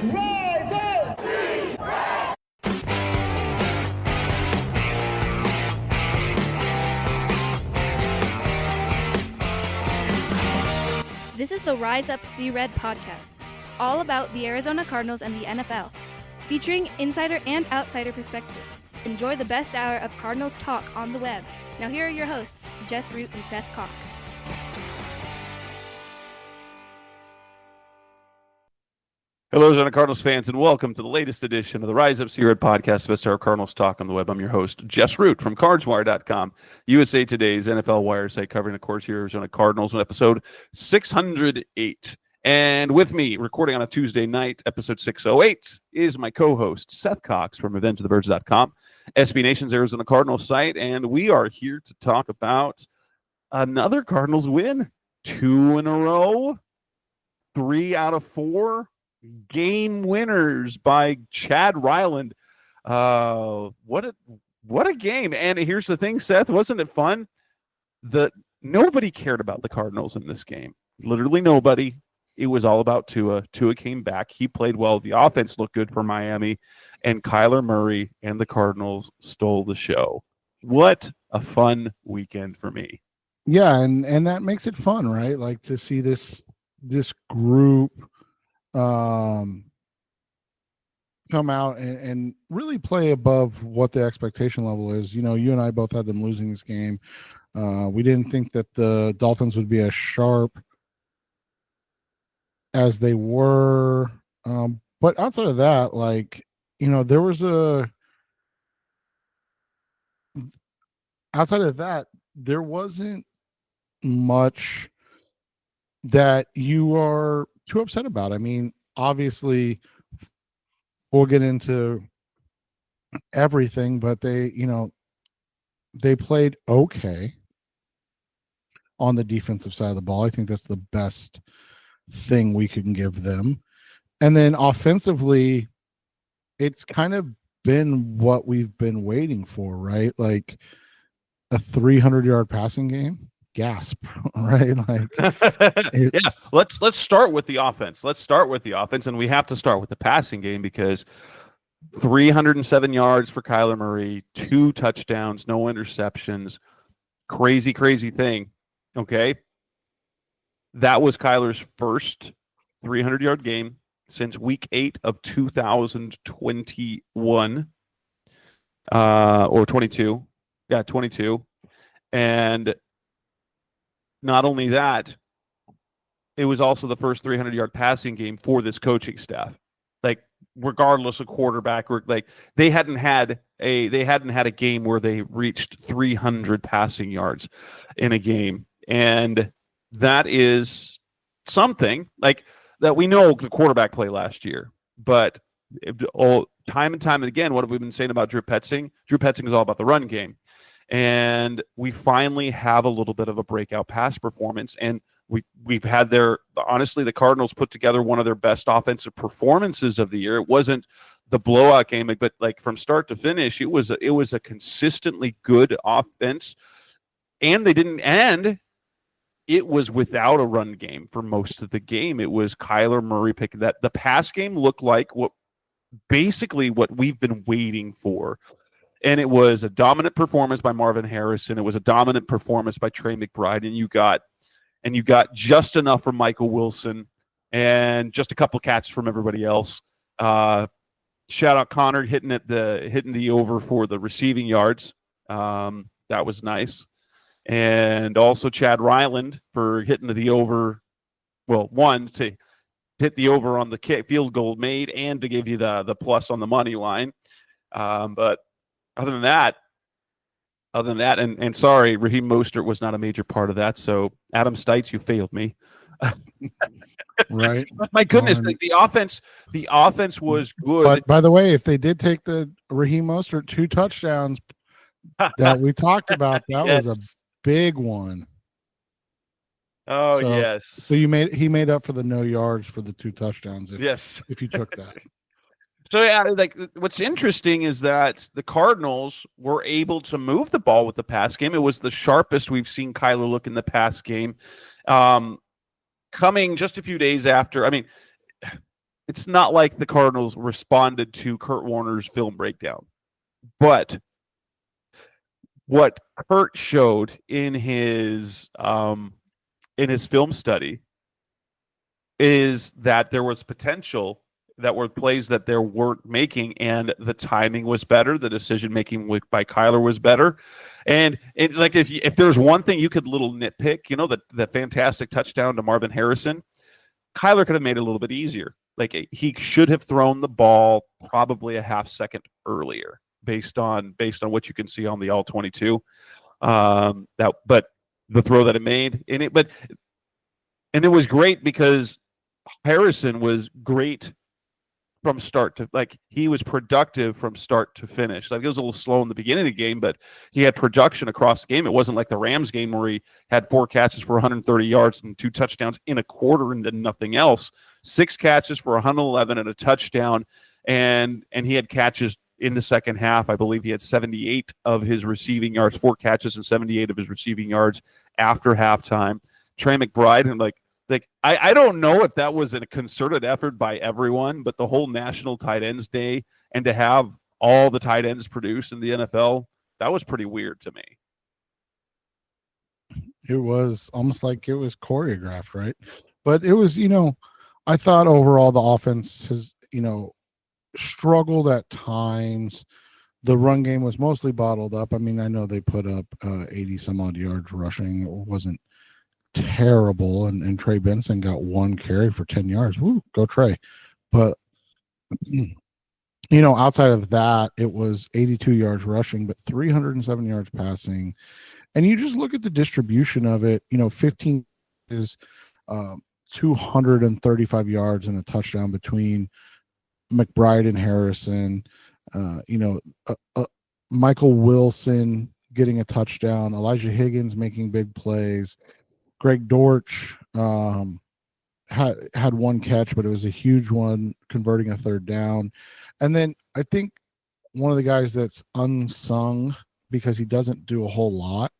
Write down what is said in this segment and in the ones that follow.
Rise up! This is the Rise Up See Red podcast, all about the Arizona Cardinals and the NFL, featuring insider and outsider perspectives. Enjoy the best hour of Cardinals talk on the web. Now here are your hosts, Jess Root and Seth Cox. Hello, Arizona Cardinals fans, and welcome to the latest edition of the Rise Up See Red podcast, best hour Cardinals talk on the web. I'm your host, Jess Root from CardsWire.com, USA Today's NFL Wire site, covering, of course, your Arizona Cardinals, episode 608. And with me, recording on a Tuesday night, episode 608, is my co-host, Seth Cox from RevengeOfTheBirds.com, SB Nation's Arizona Cardinals site, and we are here to talk about another Cardinals win. 2 in a row, 3 out of 4. Game winners by Chad Ryland. What a game. And here's the thing, Seth, wasn't it fun? Nobody cared about the Cardinals in this game. Literally nobody. It was all about Tua. Tua came back. He played well. The offense looked good for Miami. And Kyler Murray and the Cardinals stole the show. What a fun weekend for me. Yeah, and that makes it fun, right? Like to see this group come out and really play above what the expectation level is. You know, you and I both had them losing this game. We didn't think that the Dolphins would be as sharp as they were. But outside of that, like, you know, there wasn't much that you are too upset about. I mean, obviously we'll get into everything, but they played okay on the defensive side of the ball. I think that's the best thing we can give them. And then offensively, it's kind of been what we've been waiting for, right? Like a 300-yard passing game. Gasp, right? Like, yeah. Let's start with the offense. And we have to start with the passing game because 307 yards for Kyler Murray, 2 touchdowns, no interceptions. Crazy thing. Okay. That was Kyler's first 300-yard game since week 8 of 2021 or 22. Yeah, 22. And not only that, it was also the first 300-yard passing game for this coaching staff. Like, regardless of quarterback, or like they hadn't had a game where they reached 300 passing yards in a game, and that is something like that. We know the quarterback play last year, but time and time again, what have we been saying about Drew Petzing? Drew Petzing is all about the run game. And we finally have a little bit of a breakout pass performance. And we've had honestly, the Cardinals put together one of their best offensive performances of the year. It wasn't the blowout game, but like from start to finish, it was a consistently good offense. And it was without a run game for most of the game. It was Kyler Murray picking that. The pass game looked like what we've been waiting for. And it was a dominant performance by Marvin Harrison. It was a dominant performance by Trey McBride. And you got just enough from Michael Wilson and just a couple catches from everybody else. Shout out Connor hitting the over for the receiving yards. That was nice. And also Chad Ryland for hitting the over. Well, one, to hit the over on the field goal made and to give you the plus on the money line. But Other than that, and sorry, Raheem Mostert was not a major part of that. So Adam Stites, you failed me. Right. My goodness, the offense was good. But by the way, if they did take the Raheem Mostert 2 touchdowns that we talked about, that yes. was a big one. Oh, yes. So he made up for the no yards for the 2 touchdowns. If you took that. So, yeah, like what's interesting is that the Cardinals were able to move the ball with the pass game. It was the sharpest we've seen Kyler look in the pass game. Coming just a few days after, I mean, it's not like the Cardinals responded to Kurt Warner's film breakdown. But what Kurt showed in his film study is that there was potential, that were plays that they weren't making, and the timing was better. The decision making by Kyler was better, and like if there's one thing you could little nitpick, the fantastic touchdown to Marvin Harrison, Kyler could have made it a little bit easier. Like he should have thrown the ball probably a half second earlier, based on what you can see on the all 22. But the throw that it made and it was great because Harrison was great from start to, like, he was productive from start to finish. Like, it was a little slow in the beginning of the game, but he had production across the game. It wasn't like the Rams game where he had 4 catches for 130 yards and 2 touchdowns in a quarter and did nothing else. 6 catches for 111 and a touchdown, and he had catches in the second half. I believe he had 78 of his receiving yards, 4 catches and 78 of his receiving yards after halftime. Trey McBride, and I don't know if that was a concerted effort by everyone, but the whole National Tight Ends Day, and to have all the tight ends produced in the NFL, that was pretty weird to me. It was almost like it was choreographed, right? But it was, I thought overall the offense has, struggled at times. The run game was mostly bottled up. I mean, I know they put up 80 some odd yards rushing. It wasn't terrible, and Trey Benson got 1 carry for 10 yards. Woo, go Trey. But outside of that, it was 82 yards rushing, but 307 yards passing. And you just look at the distribution of it, 15 is 235 yards and a touchdown between McBride and Harrison. Michael Wilson getting a touchdown, Elijah Higgins making big plays. Greg Dortch had 1 catch, but it was a huge one, converting a 3rd down. And then I think one of the guys that's unsung because he doesn't do a whole lot,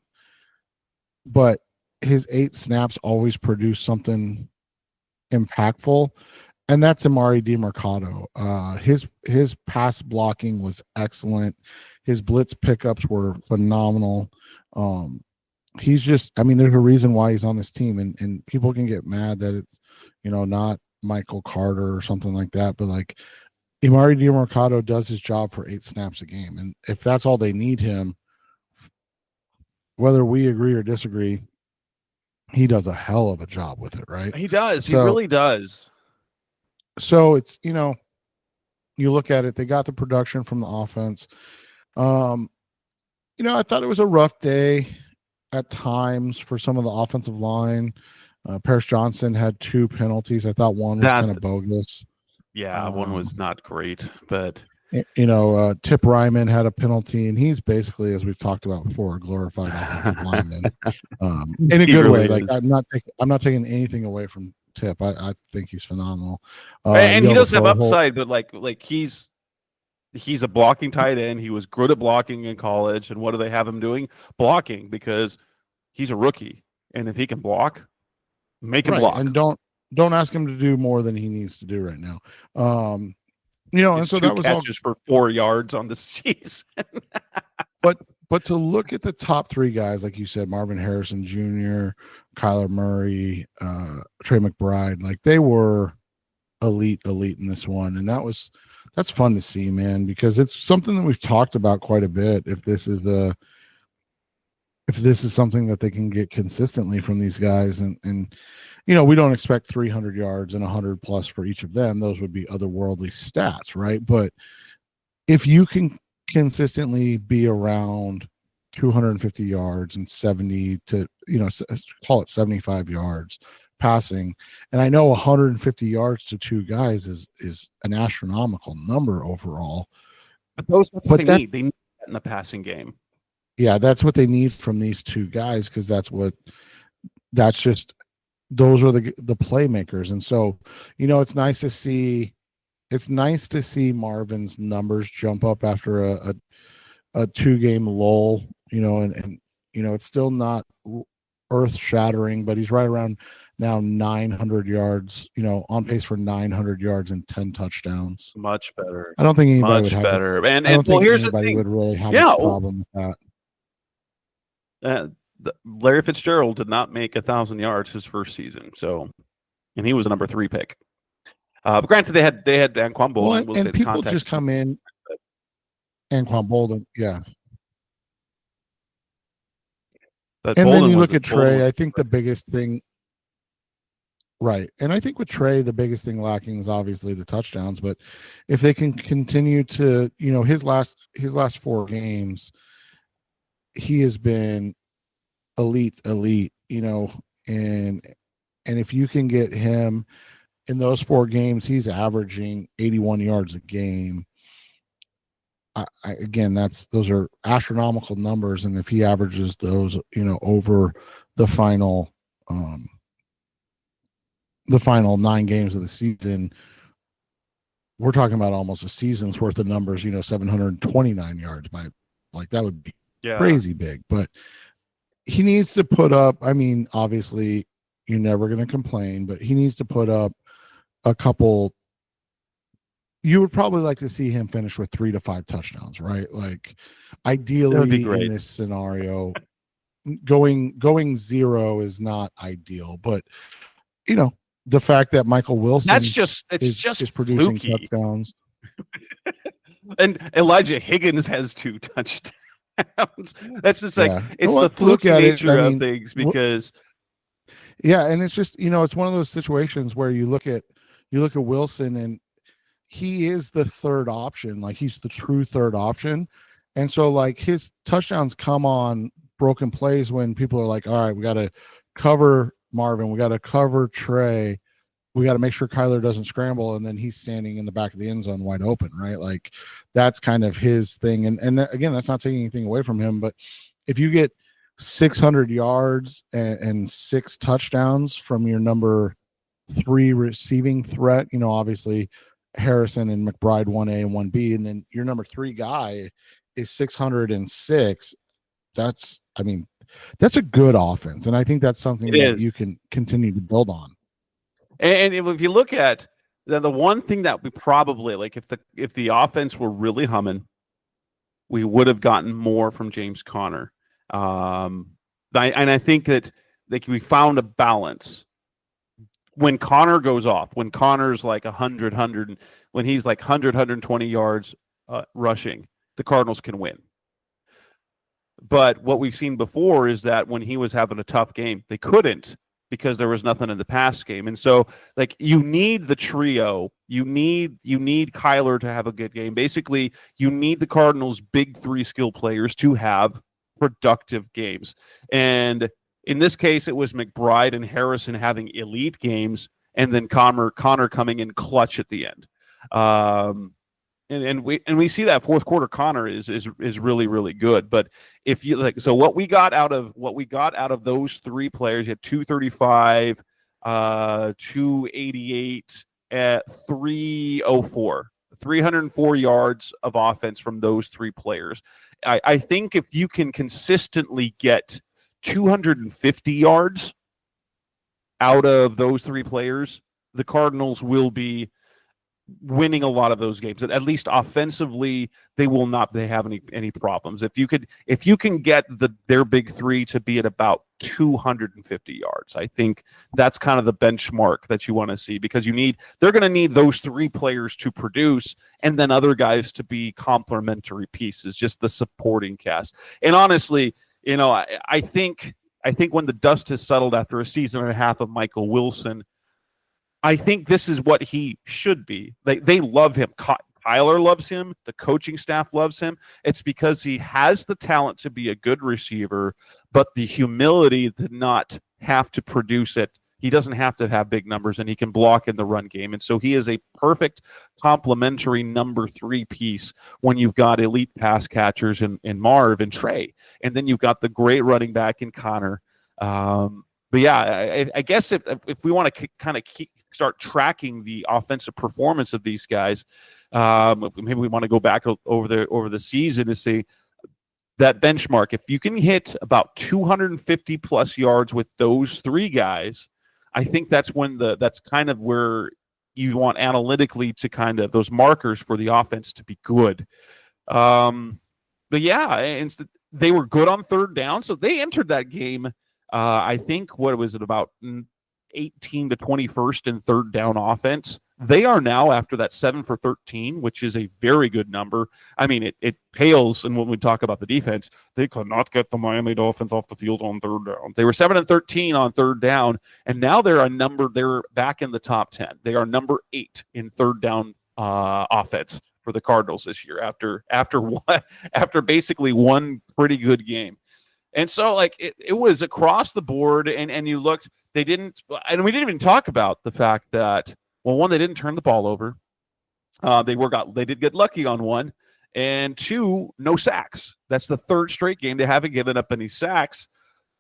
but his 8 snaps always produce something impactful, and that's Amari DiMercato. His pass blocking was excellent. His blitz pickups were phenomenal. He's just, there's a reason why he's on this team, and people can get mad that it's, not Michael Carter or something like that, but like Amari DiMercato does his job for 8 snaps a game. And if that's all they need him, whether we agree or disagree, he does a hell of a job with it, right? He does. He really does. So it's, you look at it, they got the production from the offense. I thought it was a rough day at times for some of the offensive line. Paris Johnson had 2 penalties. I thought one was kind of bogus. Yeah, one was not great, but Tip Ryman had a penalty, and he's basically, as we've talked about before, a glorified offensive lineman, in a good way. Like, I'm not taking anything away from Tip. I think he's phenomenal, and he does have upside, but like he's a blocking tight end. He was good at blocking in college, and what do they have him doing? Blocking, because he's a rookie, and if he can block, make him block. And don't ask him to do more than he needs to do right now. And so that was catches for 4 yards on the season. but to look at the top 3 guys, like you said, Marvin Harrison Jr., Kyler Murray, Trey McBride, like they were elite in this one, and that's fun to see, man, because it's something that we've talked about quite a bit. If this is something that they can get consistently from these guys, and we don't expect 300 yards and 100 plus for each of them. Those would be otherworldly stats, right? But if you can consistently be around 250 yards and 70 to, call it 75 yards passing, and I know 150 yards to 2 guys is an astronomical number overall. But that's what they need. They need that in the passing game. Yeah, that's what they need from these 2 guys, because those are the playmakers. And so, it's nice to see Marvin's numbers jump up after a 2-game lull, and it's still not earth shattering, but he's right around now 900 yards, on pace for 900 yards and 10 touchdowns. Much better. I don't think anybody would have better. I don't think anybody would really have a problem with that. Larry Fitzgerald did not make 1,000 yards his first season, and he was a number 3 pick. But granted, they had Anquan Boldin. Well, and people just come in. Anquan Boldin, yeah. But and Boldin then you look at Trey. I think the biggest thing, right? And I think with Trey, the biggest thing lacking is obviously the touchdowns. But if they can continue to, his last 4 games, he has been elite, and if you can get him in those 4 games, he's averaging 81 yards a game. Again, those are astronomical numbers, and if he averages those, over the final 9 games of the season, we're talking about almost a season's worth of numbers. 729 yards that would be crazy big. But he needs to put up. I mean, obviously, you're never going to complain, but he needs to put up a couple. You would probably like to see him finish with 3 to 5 touchdowns, right? Like, ideally in this scenario, going 0 is not ideal. But the fact that Michael Wilson is producing touchdowns, and Elijah Higgins has 2 touchdowns. That's just it's the fluke nature of things because. Yeah, and it's just it's one of those situations where you look at Wilson, and he is the third option. Like, he's the true third option. And so, like, his touchdowns come on broken plays when people are like, all right, we got to cover Marvin. We got to cover Trey. We got to make sure Kyler doesn't scramble. And then he's standing in the back of the end zone wide open, right? Like, that's kind of his thing. And again, that's not taking anything away from him. But if you get 600 yards and 6 touchdowns from your number 3 receiving threat, obviously Harrison and McBride 1A and 1B, and then your number 3 guy is 606. That's a good offense, and I think that's something that you can continue to build on. And if you look at the one thing that we probably, like, if the offense were really humming, we would have gotten more from James Conner. I think that, like, we found a balance. When Connor goes off, when Connor's like 100, when he's like 120 yards rushing, the Cardinals can win. But what we've seen before is that when he was having a tough game, they couldn't, because there was nothing in the pass game. And so, like, you need the trio. You need Kyler to have a good game. Basically, you need the Cardinals' big 3 skill players to have productive games. And in this case, it was McBride and Harrison having elite games, and then Connor coming in clutch at the end. And we see that fourth quarter Connor is really, really good. But if you like, so what we got out of those 3 players, you had 235, 288 at 304, 304 yards of offense from those 3 players. I think if you can consistently get 250 yards out of those 3 players, the Cardinals will be winning a lot of those games. At least offensively, they will not have any problems. If you can get their big 3 to be at about 250 yards, I think that's kind of the benchmark that you want to see, because they're going to need those 3 players to produce, and then other guys to be complementary pieces, just the supporting cast. And honestly, I think when the dust has settled after a season and a half of Michael Wilson, I think this is what he should be. They love him. Kyler loves him. The coaching staff loves him. It's because he has the talent to be a good receiver, but the humility to not have to produce it. He doesn't have to have big numbers, and he can block in the run game. And so he is a perfect complementary number 3 piece when you've got elite pass catchers in Marv and Trey. And then you've got the great running back in Connor. But yeah, I guess if we want to kind of start tracking the offensive performance of these guys, maybe we want to go back over the season to see that benchmark. If you can hit about 250 plus yards with those 3 guys, I think that's kind of where you want analytically to kind of those markers for the offense to be good. But yeah, and they were good on third down, so they entered that game. I think what was it, about 18 to 21st in third down offense. They are now, after that 7 for 13, which is a very good number. I mean, it pales, and when we talk about the defense, they could not get the Miami Dolphins off the field on third down. They were 7 and 13 on third down, and now they're back in the top 10. They are number 8 in third down offense for the Cardinals this year after basically one pretty good game. And so, like, it was across the board, and you looked, we didn't even talk about the fact that, well, one, they didn't turn the ball over. They did get lucky on one, and 2, no sacks. That's the third straight game they haven't given up any sacks.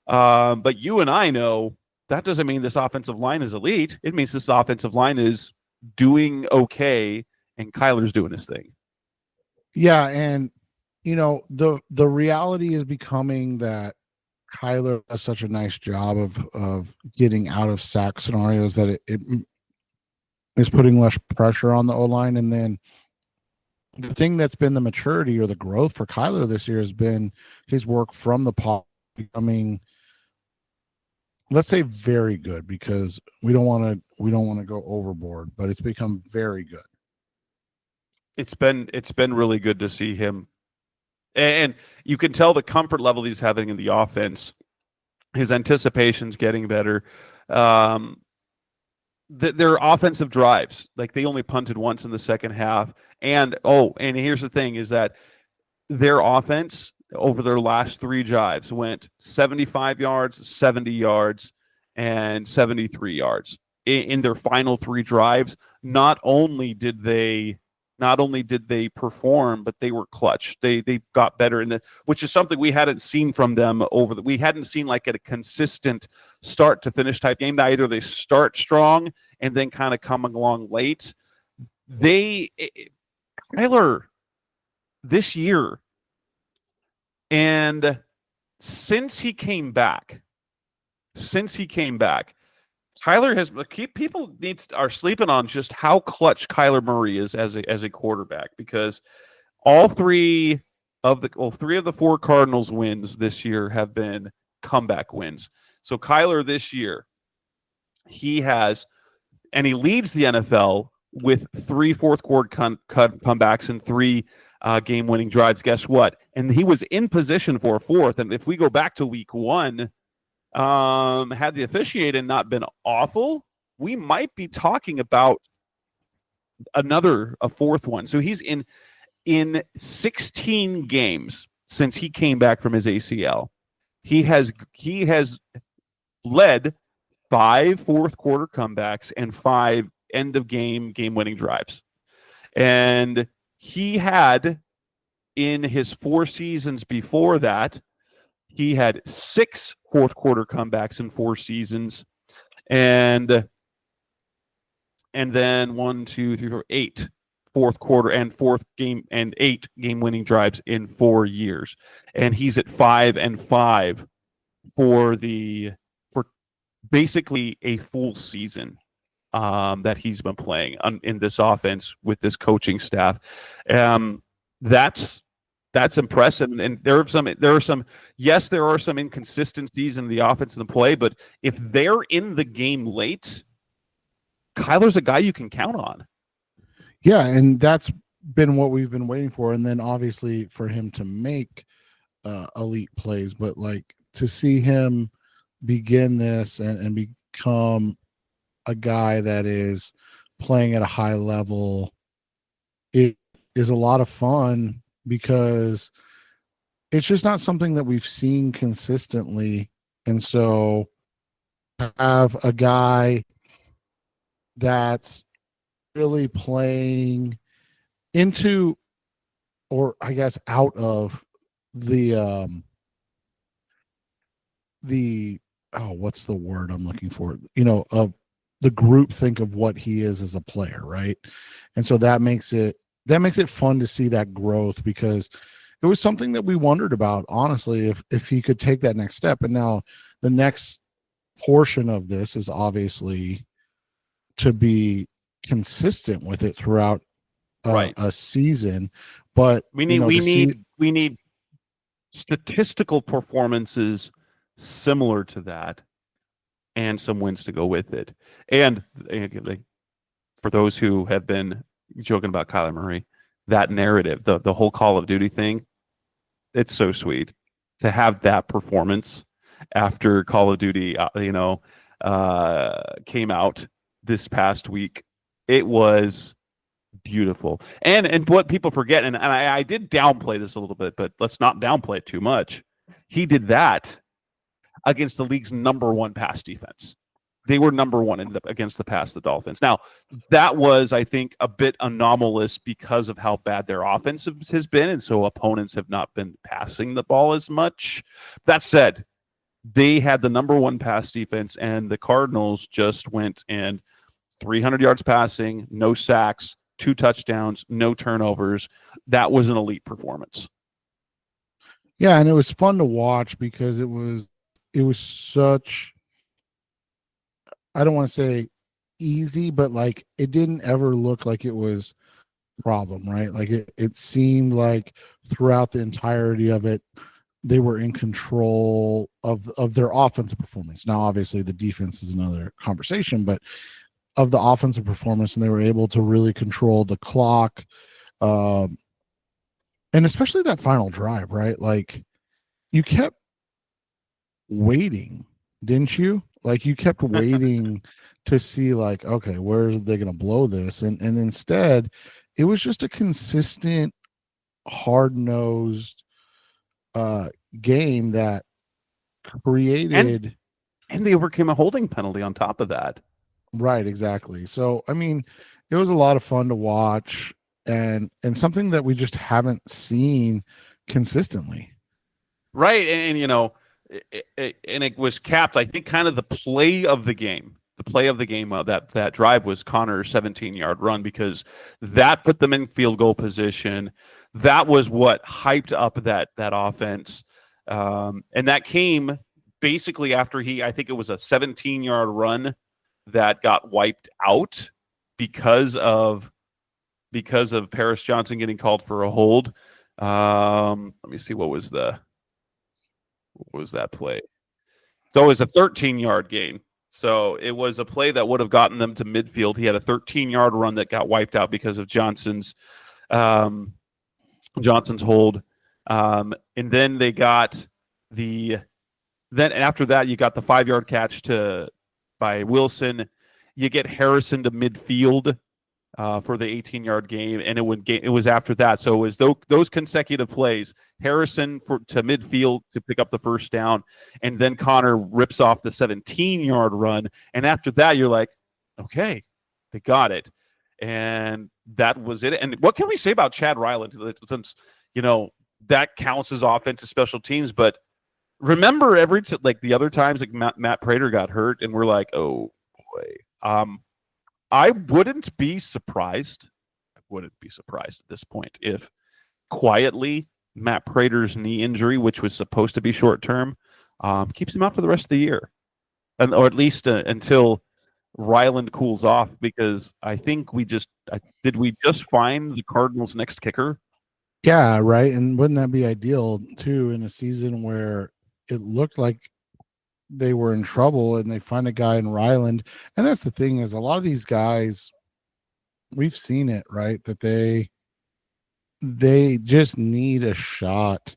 But you and I know that doesn't mean this offensive line is elite. It means this offensive line is doing okay, and Kyler's doing his thing. Yeah, and the reality is becoming that Kyler does such a nice job of getting out of sack scenarios that it is putting less pressure on the O-line. And then the thing that's been the maturity or the growth for Kyler this year has been his work from the pocket becoming, let's say, very good, because we don't want to go overboard, but it's become very good. It's been really good to see him. And you can tell the comfort level he's having in the offense. His anticipation's getting better. Their offensive drives, like, they only punted once in the second half. And here's the thing, is that their offense over their last 3 drives went 75 yards, 70 yards, and 73 yards. In their final 3 drives, not only did they perform, but they were clutch. They got better, which is something we hadn't seen from them we hadn't seen, like, at a consistent start to finish type game. Either they start strong and then kind of come along late. Kyler this year, and since he came back, Kyler people are sleeping on just how clutch Kyler Murray is as a quarterback, because all 3 of the 4 Cardinals wins this year have been comeback wins. So Kyler this year, he leads the NFL with 3 fourth quarter comebacks and 3 game-winning drives. Guess what? And he was in position for a 4th. And if we go back to week 1, had the officiating not been awful, we might be talking about a 4th one. So he's in 16 games since he came back from his ACL. He has led 5 fourth quarter comebacks and 5 end of game-winning drives. And he had, in his 4 seasons before that, he had 6 fourth quarter comebacks in 4 seasons, and then 1, 2, 3, 4, 8 fourth quarter and 4th game and 8 game-winning drives in 4 years. And he's at 5 and 5 for basically a full season that he's been playing in this offense with this coaching staff. That's impressive. And there are some inconsistencies in the offense and the play, but if they're in the game late, Kyler's a guy you can count on. Yeah, and that's been what we've been waiting for. And then obviously for him to make elite plays, but, like, to see him begin this and become a guy that is playing at a high level, it is a lot of fun, because it's just not something that we've seen consistently. And so have a guy that's really playing into, or I guess out of the what's the word I'm looking for? Of the group think of what he is as a player, right? And so that makes it fun to see that growth, because it was something that we wondered about, honestly, if he could take that next step. And now the next portion of this is obviously to be consistent with it throughout Right. a season, but We need statistical performances similar to that, and some wins to go with it. And for those who have been joking about Kyler Murray, that narrative, the whole Call of Duty thing, it's so sweet to have that performance after Call of Duty, came out this past week. It was beautiful. And what people forget, and I did downplay this a little bit, but let's not downplay it too much. He did that against the league's number one pass defense. They were number one against the pass, the Dolphins. Now, that was, I think, a bit anomalous because of how bad their offense has been, and so opponents have not been passing the ball as much. That said, they had the number one pass defense, and the Cardinals just went and 300 yards passing, no sacks, 2 touchdowns, no turnovers. That was an elite performance. Yeah, and it was fun to watch because it was such, I don't want to say easy, but like it didn't ever look like it was a problem, right? Like it seemed like throughout the entirety of it, they were in control of their offensive performance. Now, obviously, the defense is another conversation, but of the offensive performance, and they were able to really control the clock, and especially that final drive, right? Like you kept waiting, didn't you? Like you kept waiting to see, like, okay, where are they going to blow this? And instead, it was just a consistent, hard-nosed game that created, and they overcame a holding penalty on top of that. Right, exactly. So, I mean, it was a lot of fun to watch, and something that we just haven't seen consistently. Right, and it was capped. I think kind of the play of the game. The play of the game, that drive was Connor's 17-yard run, because that put them in field goal position. That was what hyped up that offense, and that came basically after I think it was a 17-yard run that got wiped out because of Paris Johnson getting called for a hold. Let me see, what was that play? So it was a 13-yard gain. So it was a play that would have gotten them to midfield. He had a 13-yard run that got wiped out because of Johnson's hold. And then they got then after that, you got the 5-yard catch by Wilson. You get Harrison to midfield for the 18-yard game, and it was after that. So it was those consecutive plays, Harrison to midfield to pick up the first down, and then Connor rips off the 17-yard run, and after that you're like, okay, they got it, and that was it. And what can we say about Chad Ryland, since that counts as offensive special teams? But remember the other times, like Matt Prater got hurt, and we're like, oh boy. I wouldn't be surprised. At this point if quietly Matt Prater's knee injury, which was supposed to be short term, keeps him out for the rest of the year, or at least until Ryland cools off. Because I think did we just find the Cardinals' next kicker? Yeah, right. And wouldn't that be ideal too, in a season where it looked like they were in trouble and they find a guy in Ryland? And that's the thing, is a lot of these guys, we've seen it, right? That they just need a shot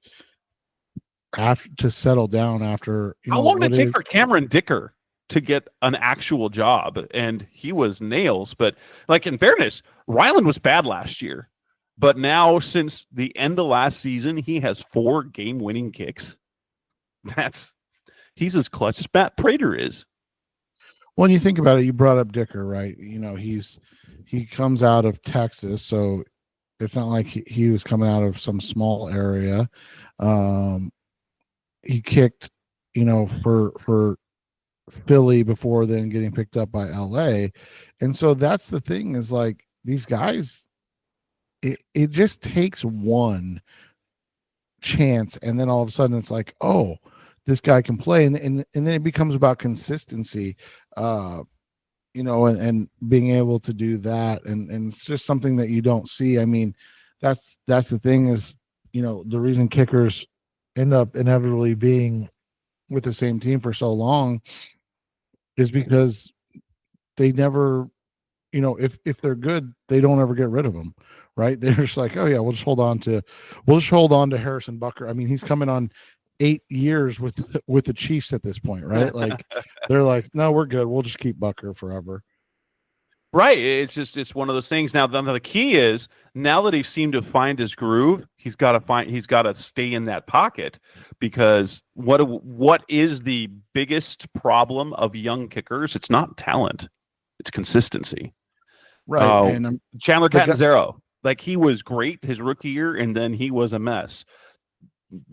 to settle down after. How long did it take for Cameron Dicker to get an actual job? And he was nails. But like, in fairness, Ryland was bad last year, but now since the end of last season, he has 4 game-winning kicks. He's as clutch as Matt Prater is. When you think about it, you brought up Dicker, right? He comes out of Texas, so it's not like he was coming out of some small area. He kicked, for Philly before then getting picked up by LA. And so that's the thing, is like, these guys, it just takes one chance, and then all of a sudden it's like, oh, this guy can play, and then it becomes about consistency, and being able to do that, and it's just something that you don't see. I mean, that's the thing is, the reason kickers end up inevitably being with the same team for so long is because they never, if they're good, they don't ever get rid of them, right? They're just like, oh yeah, we'll just hold on to Harrison Bucker. I mean, he's coming on 8 years with the Chiefs at this point, right? Like they're like, no, we're good. We'll just keep Bucker forever. Right. It's one of those things. Now, the key is now that he seemed to find his groove, he's got to stay in that pocket, because what is the biggest problem of young kickers? It's not talent, it's consistency. Right. And Chandler Catanzaro, like, he was great his rookie year, and then he was a mess.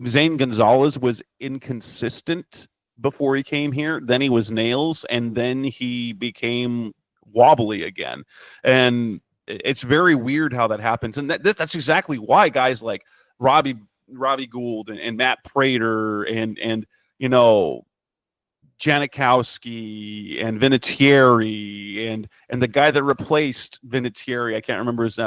Zane Gonzalez was inconsistent before he came here. Then he was nails, and then he became wobbly again. And it's very weird how that happens. And that's exactly why guys like Robbie Gould and Matt Prater and Janikowski and Vinatieri and the guy that replaced Vinatieri, I can't remember his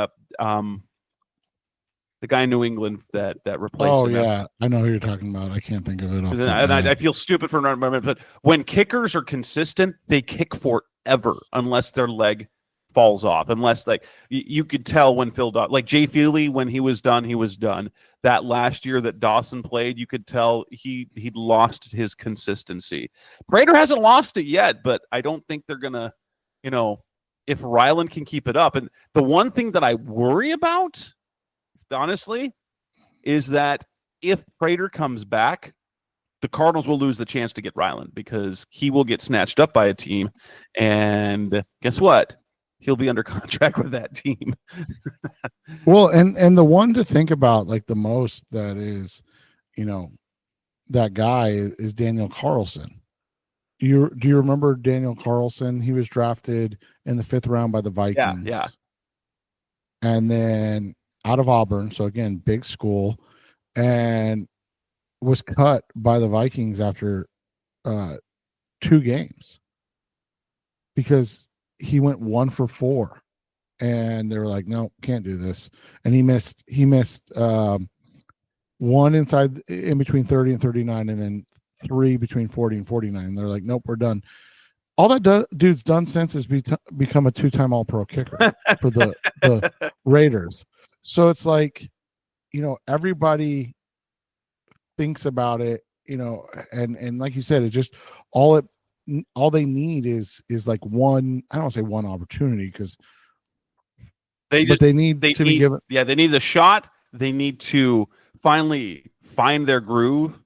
the guy in New England that replaced him. Oh yeah, I know who you're talking about. I can't think of it. And I feel stupid for not remembering, but when kickers are consistent, they kick forever unless their leg falls off. Unless, like, you could tell when like Jay Feely, when he was done, he was done. That last year that Dawson played, you could tell he'd lost his consistency. Prater hasn't lost it yet, but I don't think they're gonna, if Ryland can keep it up. And the one thing that I worry about, honestly, is that if Prater comes back, the Cardinals will lose the chance to get Ryland, because he will get snatched up by a team, and guess what? He'll be under contract with that team. Well, and the one to think about, like, the most that is, that guy is Daniel Carlson. Do you remember Daniel Carlson? He was drafted in the 5th round by the Vikings. Yeah. And then out of Auburn, so again, big school, and was cut by the Vikings after 2 games because he went 1 for 4, and they were like, no, can't do this. And he missed one inside in between 30 and 39, and then 3 between 40 and 49. And they're like, nope, we're done. All that dude's done since is become a 2-time All-Pro kicker for the Raiders. So it's like, everybody thinks about it, and like you said, it just all they need is like one, I don't want to say one opportunity, because they need to be given. Yeah, they need a shot. They need to finally find their groove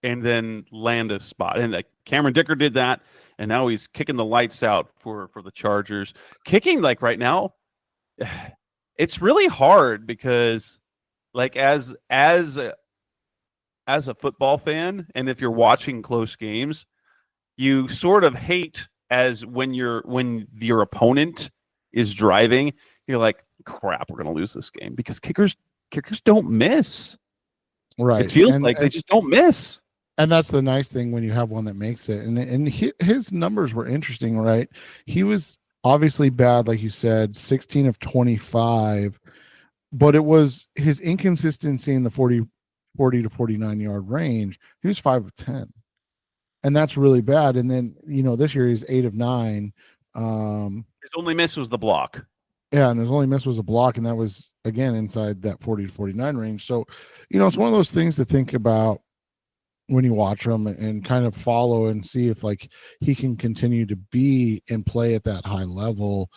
and then land a spot. And Cameron Dicker did that, and now he's kicking the lights out for the Chargers. Kicking, like, right now, it's really hard because, like, as a football fan, and if you're watching close games, you sort of hate as when your opponent is driving, you're like, crap, we're going to lose this game, because kickers don't miss. Right. It feels like they just don't miss. And that's the nice thing when you have one that makes it. And his numbers were interesting, right? He was obviously bad, like you said, 16 of 25, but it was his inconsistency in the 40 to 49 yard range. He was 5 of 10. And that's really bad. And then, this year he's 8 of 9. His only miss was the block. Yeah, and his only miss was a block, and that was, again, inside that 40 to 49 range. So, it's one of those things to think about when you watch him and kind of follow and see if, like, he can continue to be and play at that high level.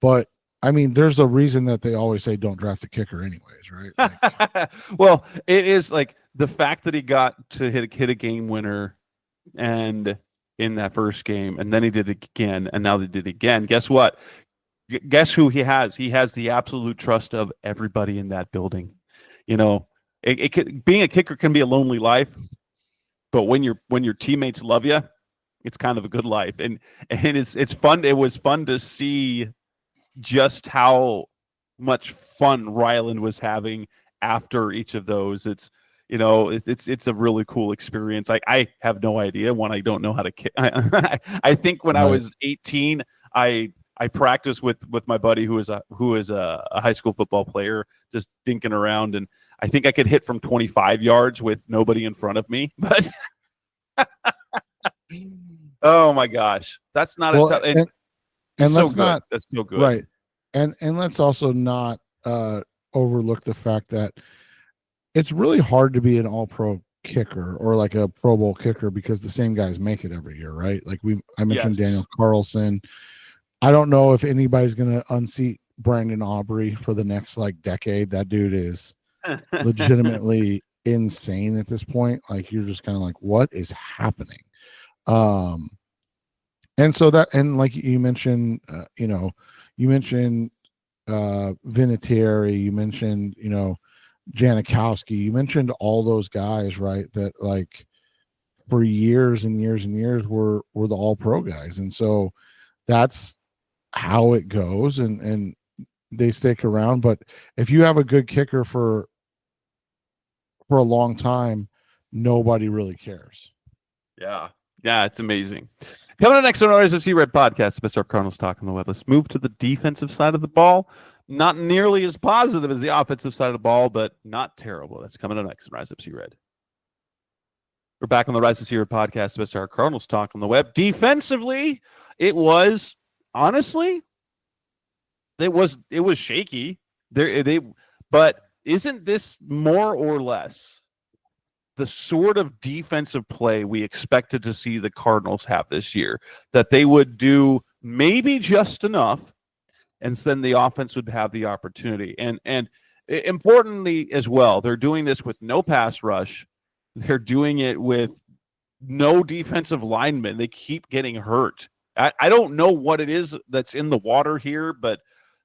But, I mean, there's a reason that they always say don't draft a kicker anyways, right? Like, well, it is like the fact that he got to hit a game winner and in that first game, and then he did it again, and now they did it again. Guess what? Guess who he has? He has the absolute trust of everybody in that building. Being a kicker can be a lonely life, but when your teammates love you, it's kind of a good life. And it's fun. It was fun to see just how much fun Ryland was having after each of those. it's a really cool experience. I have no idea when I don't know how to kick. I think when I was 18, I practiced with my buddy who is a high school football player, just dinking around, and I think I could hit from 25 yards with nobody in front of me. But oh my gosh, that's not and let's so not. That's so good, right? And let's also not overlook the fact that it's really hard to be an all-pro kicker or like a Pro Bowl kicker because the same guys make it every year, right? Like I mentioned Daniel Carlson. I don't know if anybody's going to unseat Brandon Aubrey for the next like decade. That dude is legitimately insane at this point. Like you're just kind of like, what is happening? And so like you mentioned, you mentioned Vinatieri, you mentioned, Janikowski, you mentioned all those guys, right? That like for years and years and years were the all pro guys. And so that's how it goes and they stick around. But if you have a good kicker for a long time, nobody really cares. Yeah, it's amazing. Coming up next on our NFC Red podcast, the best our Cardinals talk on the web. Let's move to the defensive side of the ball. Not nearly as positive as the offensive side of the ball, but not terrible. That's coming up next on Rise Up See Red. We're back on the Rise Up See Red podcast, the best our Cardinals talk on the web. Defensively, it was honestly, it was shaky. But isn't this more or less the sort of defensive play we expected to see the Cardinals have this year? That they would do maybe just enough, and then the offense would have the opportunity. And importantly as well, they're doing this with no pass rush. They're doing it with no defensive linemen. They keep getting hurt. I don't know what it is that's in the water here, but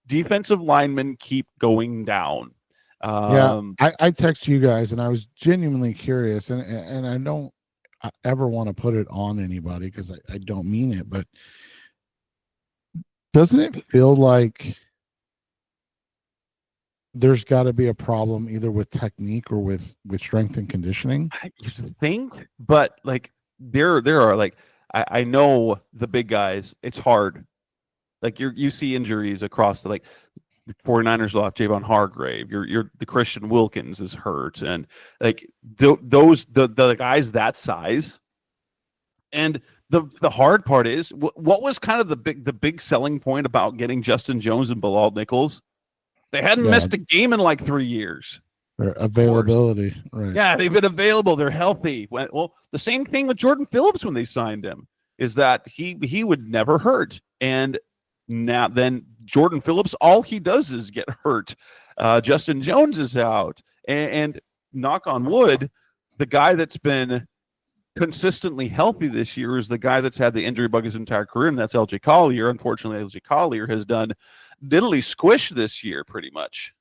defensive linemen keep going down. I text you guys, and I was genuinely curious, and I don't ever want to put it on anybody because I don't mean it, but doesn't it feel like there's got to be a problem either with technique or with strength and conditioning? You think, but like there are like I know the big guys. It's hard. Like you see injuries across the 49ers lost Javon Hargrave. The Christian Wilkins is hurt, and like the guys that size. And the hard part is what was kind of the big selling point about getting Justin Jones and Bilal Nichols? They hadn't missed a game in like 3 years. Their availability, right? Yeah, they've been available. They're healthy. Well, the same thing with Jordan Phillips when they signed him is that he would never hurt, and now then Jordan Phillips, all he does is get hurt. Justin Jones is out, and knock on wood, the guy that's been consistently healthy this year is the guy that's had the injury bug his entire career, and that's LJ Collier. Unfortunately, LJ Collier has done diddly squish this year pretty much.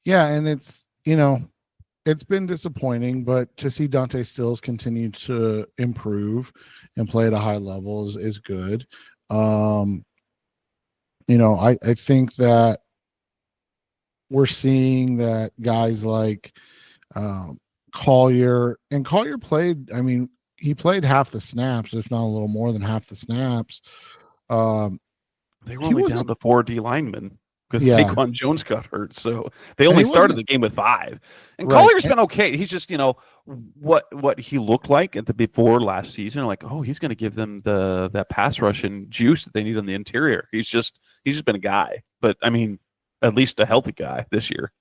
Yeah, and it's it's been disappointing, but to see Dante Stills continue to improve and play at a high level is good. I think that we're seeing that guys like Collier played, he played half the snaps, if not a little more than half the snaps. They were only down to 4 D linemen because Saquon Jones got hurt. So they only started the game with 5. And Collier's been okay. He's just, what he looked like before last season, like, oh, he's going to give them that pass rush and juice that they need on the interior. He's just been a guy. But, at least a healthy guy this year.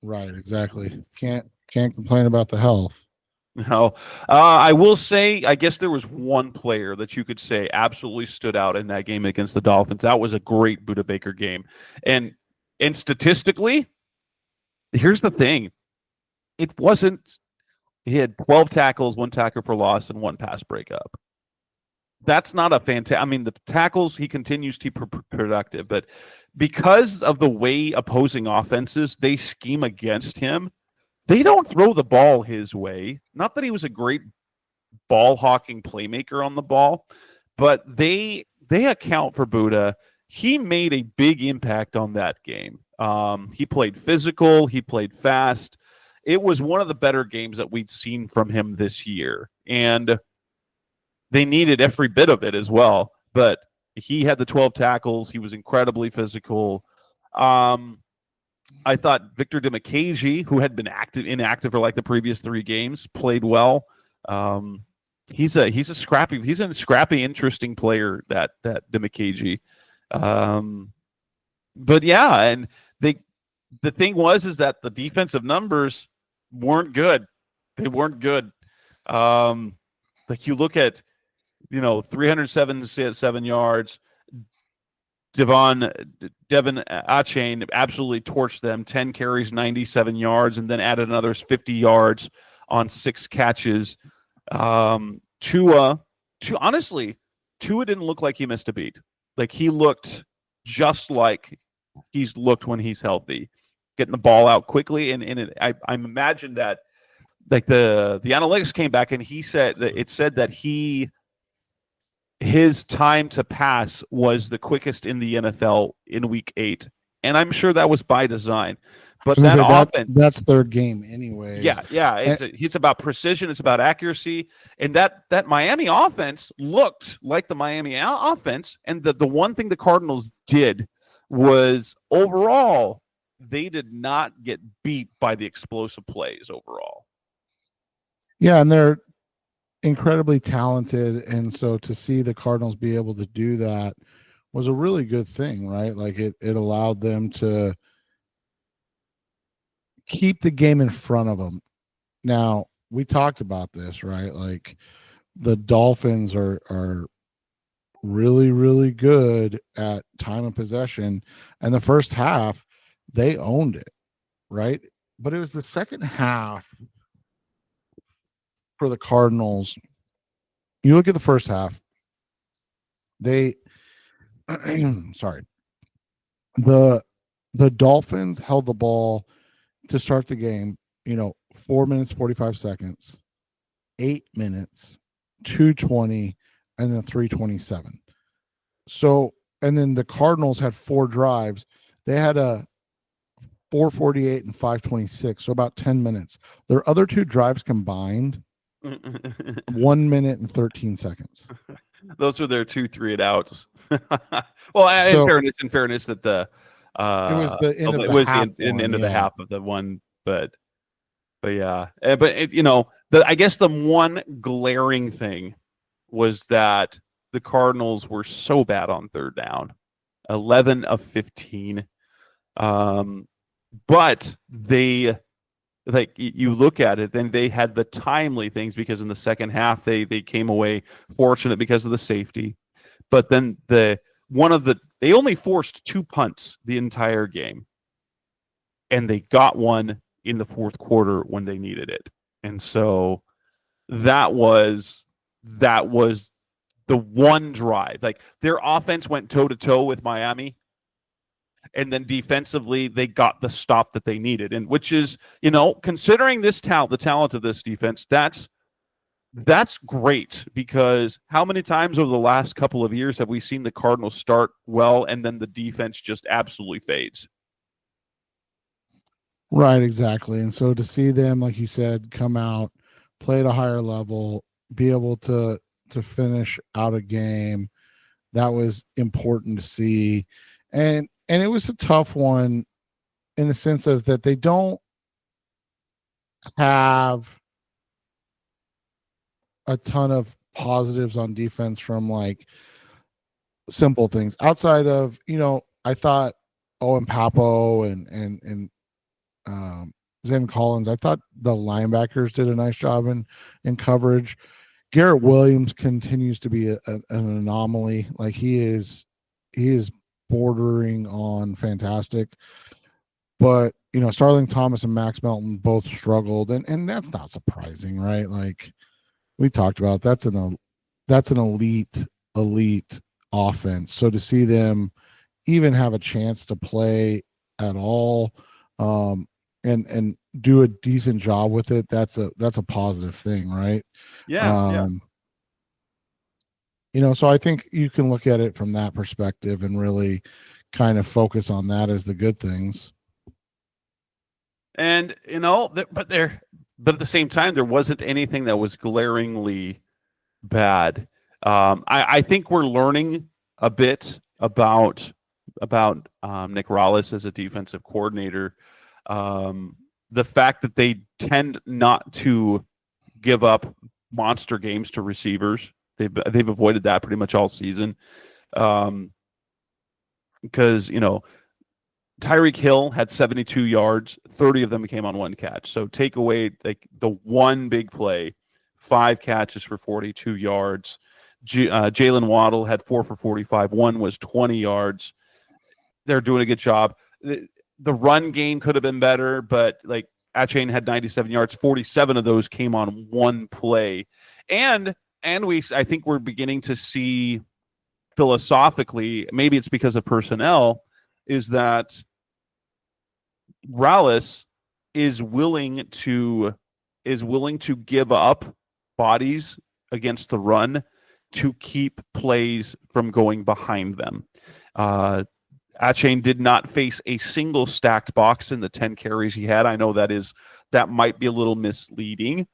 Right, exactly. Can't complain about the health. No, I will say, I guess there was one player that you could say absolutely stood out in that game against the Dolphins. That was a great Budda Baker game. And statistically, here's the thing. He had 12 tackles, 1 tackle for loss, and 1 pass breakup. That's not a fantastic. The tackles, he continues to be productive, but because of the way opposing offenses, they scheme against him, they don't throw the ball his way. Not that he was a great ball hawking playmaker on the ball, but they account for Budda. He made a big impact on that game. He played physical. He played fast. It was one of the better games that we'd seen from him this year. And they needed every bit of it as well. But he had the 12 tackles. He was incredibly physical. I thought Victor Dimukeje, who had been inactive for like the previous 3 games, played well. He's a scrappy, interesting player, that Dimukeje. But yeah, and the thing is that the defensive numbers weren't good. They weren't good. Like you look at, 307 yards. Devon Achane absolutely torched them. 10 carries, 97 yards, and then added another 50 yards on 6 catches. Tua didn't look like he missed a beat. Like he looked just like he's looked when he's healthy, getting the ball out quickly. And I imagine that like the analytics came back and it said that his time to pass was the quickest in the NFL in week 8. And I'm sure that was by design. But that's their game anyways. Yeah. It's about precision. It's about accuracy. And that Miami offense looked like the Miami offense. And the one thing the Cardinals did was overall, they did not get beat by the explosive plays overall. Yeah, and they're incredibly talented. And so to see the Cardinals be able to do that was a really good thing, right? Like it allowed them to keep the game in front of them. Now, we talked about this, right? Like the Dolphins are really, really good at time of possession. And the first half, they owned it, right? But it was the second half for the Cardinals. You look at the first half, the Dolphins held the ball to start the game, 4 minutes, 45 seconds, 8 minutes, 2:20, and then 3:27. So, and then the Cardinals had 4 drives. They had a 4:48 and 5:26, so about 10 minutes. Their other 2 drives combined, 1 minute and 13 seconds. Those are their 2 3-and-outs. Well, in fairness, that the it was the end of the half. End of the half of the one, but yeah, I guess the one glaring thing was that the Cardinals were so bad on third down, 11 of 15. But they, like, you look at it, then they had the timely things because in the second half they came away fortunate because of the safety. But then they only forced 2 punts the entire game, and they got one in the fourth quarter when they needed it. And so that was the one drive. Like, their offense went toe-to-toe with Miami, and then defensively they got the stop that they needed. And which is, considering the talent of this defense, that's great, because how many times over the last couple of years have we seen the Cardinals start well and then the defense just absolutely fades? Right, exactly. And so to see them, like you said, come out, play at a higher level, be able to finish out a game, that was important to see. And it was a tough one in the sense of that they don't have a ton of positives on defense from like simple things outside of, I thought Owen Papo and Zane Collins, I thought the linebackers did a nice job in coverage. Garrett Williams continues to be an anomaly. Like he is bordering on fantastic. But, Starling Thomas and Max Melton both struggled, and that's not surprising, right? Like we talked about, that's an elite offense. So to see them even have a chance to play at all, and do a decent job with it, that's a positive thing, right? Yeah. So I think you can look at it from that perspective and really kind of focus on that as the good things. And but at the same time, there wasn't anything that was glaringly bad. I think we're learning a bit about Nick Rallis as a defensive coordinator. The fact that they tend not to give up monster games to receivers. They've avoided that pretty much all season. Because Tyreek Hill had 72 yards, 30 of them came on one catch. So take away like the one big play, 5 catches for 42 yards. Jalen Waddle had 4 for 45. One was 20 yards. They're doing a good job. The run game could have been better, but like Achane had 97 yards. 47 of those came on one play. And I think we're beginning to see philosophically, maybe it's because of personnel, is that Rallis is willing to give up bodies against the run to keep plays from going behind them. Achane did not face a single stacked box in the 10 carries he had. I know that might be a little misleading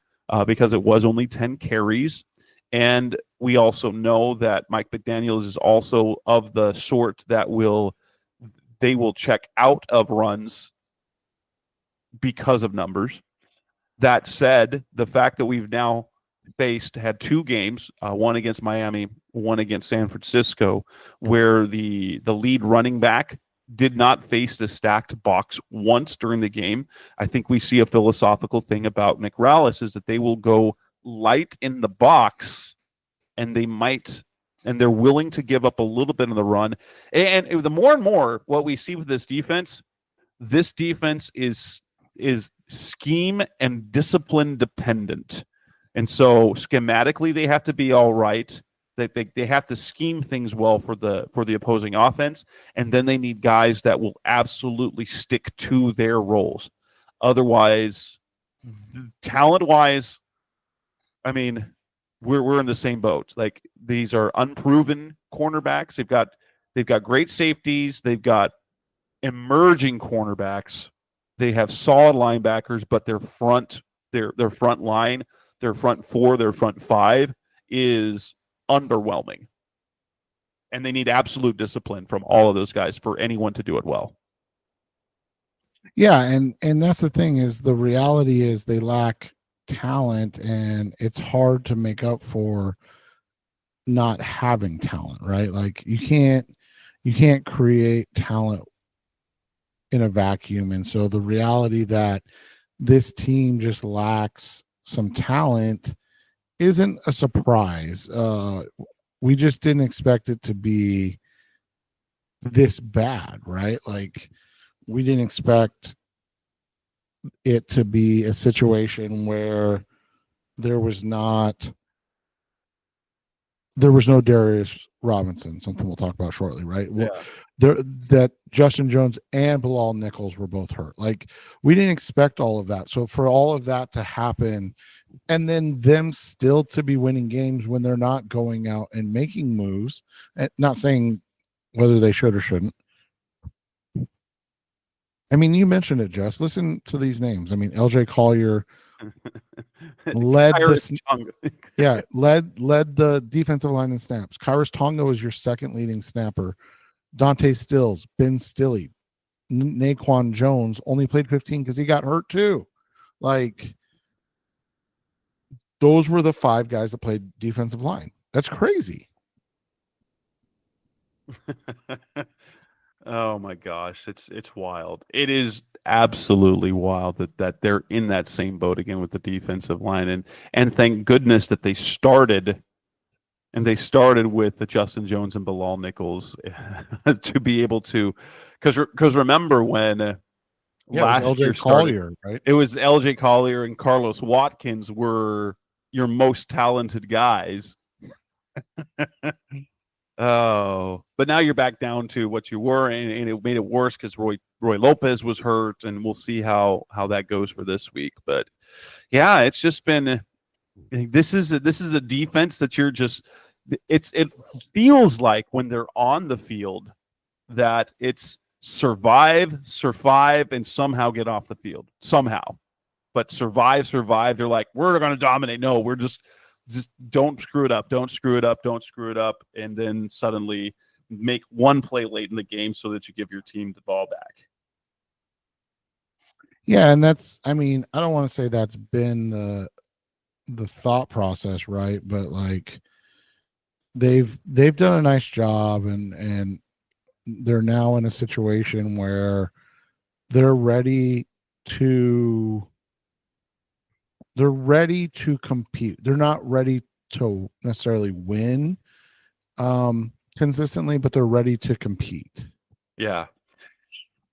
because it was only 10 carries. And we also know that Mike McDaniels is also of the sort that they will check out of runs because of numbers. That said, the fact that we've now had 2 games, one against Miami, one against San Francisco, where the lead running back did not face the stacked box once during the game. I think we see a philosophical thing about Nick Rallis is that they will go light in the box, and they're willing to give up a little bit of the run. And the more and more what we see with this defense is scheme and discipline dependent. And so schematically they have to be all right. They have to scheme things well for the opposing offense, and then they need guys that will absolutely stick to their roles. Otherwise, talent-wise, I mean, we're in the same boat. Like, these are unproven cornerbacks. They've got great safeties. They've got emerging cornerbacks. They have solid linebackers, but their front line, their front 4, their front 5 is underwhelming. And they need absolute discipline from all of those guys for anyone to do it well. Yeah, and that's the thing, is the reality is they lack talent, and it's hard to make up for not having talent, right? Like, you can't create talent in a vacuum. And so the reality that this team just lacks some talent isn't a surprise. We just didn't expect it to be this bad, right? Like, we didn't expect it to be a situation where there was no Darius Robinson, something we'll talk about shortly, right? Yeah. That Justin Jones and Bilal Nichols were both hurt. Like, we didn't expect all of that. So for all of that to happen, and then them still to be winning games when they're not going out and making moves, and not saying whether they should or shouldn't. I mean, you mentioned it, Jess. Listen to these names. I mean, LJ Collier led the defensive line in snaps. Kyrus Tonga was your second leading snapper. Dante Stills, Ben Stilley, Naquan Jones only played 15 because he got hurt too. Like, those were the 5 guys that played defensive line. That's crazy. Oh my gosh, it's wild. It is absolutely wild that they're in that same boat again with the defensive line, and thank goodness that they started with the Justin Jones and Bilal Nichols to be able to, because remember when last year started, right? It was LJ Collier and Carlos Watkins were your most talented guys. Oh, but now you're back down to what you were, and it made it worse because Roy Lopez was hurt, and we'll see how that goes for this week. But yeah, it's just been, this is a defense that you're just, it feels like when they're on the field, that it's survive, and somehow get off the field. Somehow. But survive. They're like, we're going to dominate. No, we're just don't screw it up. And then suddenly make one play late in the game so that you give your team the ball back. Yeah, and that's, I mean, I don't want to say that's been the thought process, right? But like they've done a nice job, and they're now in a situation where they're ready to compete. They're not ready to necessarily win consistently, but they're ready to compete. Yeah.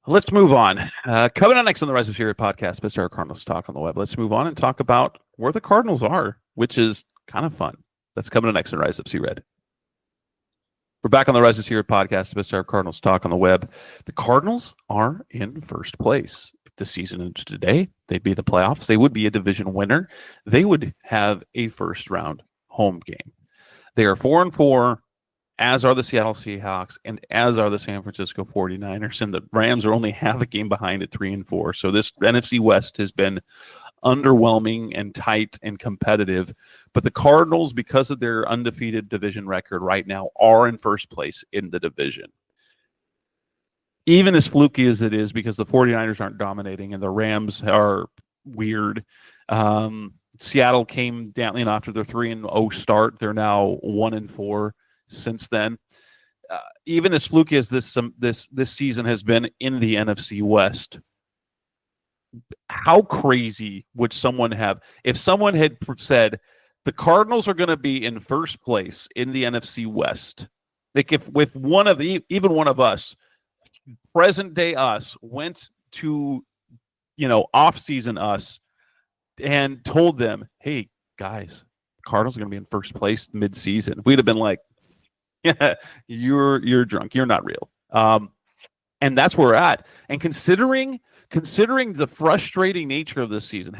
Let's move on. Coming on next on the Rise of Spirit podcast, Mr. Cardinals Talk on the Web. Let's move on and talk about where the Cardinals are, which is kind of fun. That's coming on next on Rise of Red. We're back on the Rise of Spirit podcast, Mr. Cardinals Talk on the Web. The Cardinals are in first place. If the season ended today, they'd be the playoffs. They would be a division winner. They would have a first round home game. They are 4-4. As are the Seattle Seahawks, and as are the San Francisco 49ers. And the Rams are only half a game behind at 3-4. So this NFC West has been underwhelming and tight and competitive. But the Cardinals, because of their undefeated division record right now, are in first place in the division. Even as fluky as it is, because the 49ers aren't dominating and the Rams are weird. Seattle came down after their 3-0 start. They're now 1-4. Since then, even as fluky as this season has been in the NFC West, how crazy would someone have if someone had said the Cardinals are going to be in first place in the NFC West? Like if with even one of us, present day us, went to off season us and told them, hey guys, Cardinals are going to be in first place mid season, we'd have been like, yeah, you're drunk. You're not real. And that's where we're at. And considering the frustrating nature of this season,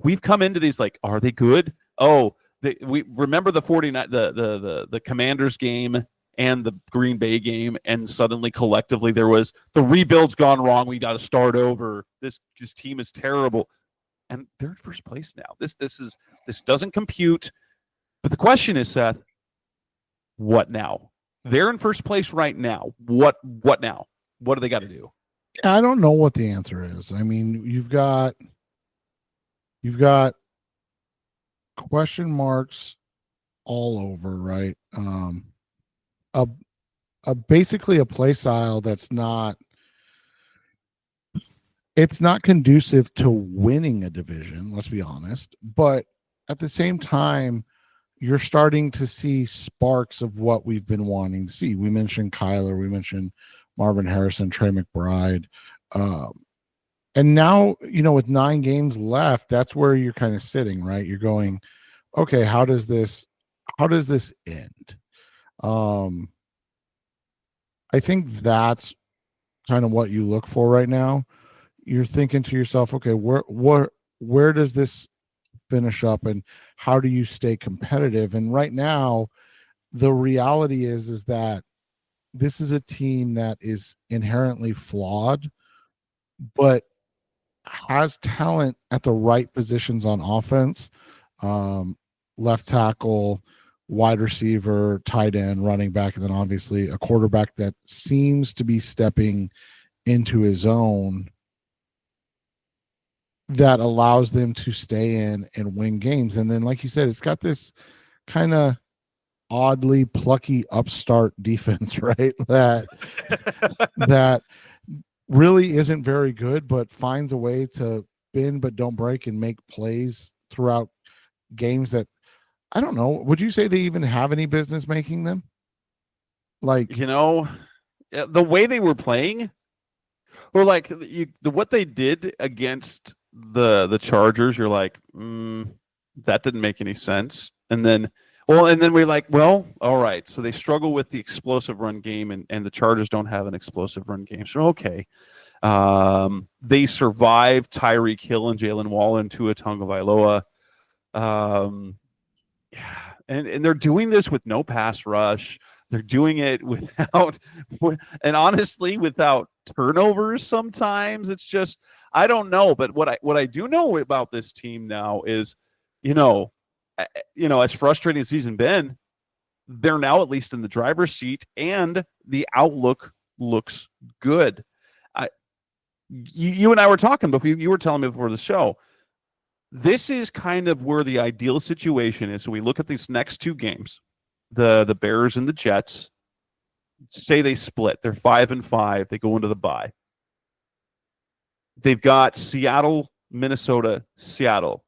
we've come into these are they good? Oh, we remember the 49 the Commanders game and the Green Bay game, and suddenly collectively there was the rebuild's gone wrong. We got to start over. This team is terrible, and they're in first place now. This doesn't compute. But the question is, Seth, what now? They're in first place right now. What now? What do they got to do? I don't know what the answer is. I mean, you've got question marks all over, right? Basically a play style that's not conducive to winning a division, let's be honest. But at the same time, you're starting to see sparks of what we've been wanting to see. We mentioned Kyler, we mentioned Marvin Harrison, Trey McBride. And now, with 9 games left, that's where you're kind of sitting, right? You're going, okay, how does this end? I think that's kind of what you look for right now. You're thinking to yourself, okay, where does this finish up, and how do you stay competitive? And right now, the reality is that this is a team that is inherently flawed, but has talent at the right positions on offense. Left tackle, wide receiver, tight end, running back, and then obviously a quarterback that seems to be stepping into his own, that allows them to stay in and win games. And then, like you said, it's got this kind of oddly plucky upstart defense, right? That really isn't very good, but finds a way to bend but don't break and make plays throughout games that, I don't know, would you say they even have any business making them? The way they were playing, or what they did against the Chargers, you're like, that didn't make any sense. And then we're like, well, all right. So they struggle with the explosive run game, and the Chargers don't have an explosive run game. So, okay. They survived Tyreek Hill and Jalen Waller and Tua Tagovailoa. And they're doing this with no pass rush. They're doing it without, and honestly, without turnovers. Sometimes it's just, I don't know. But what I do know about this team now is, as frustrating as the season been, they're now at least in the driver's seat, and the outlook looks good. You and I were talking before. You were telling me before the show. This is kind of where the ideal situation is. So we look at these next two games, the Bears and the Jets. Say they split. They're 5-5. They go into the bye. They've got Seattle, Minnesota, Seattle.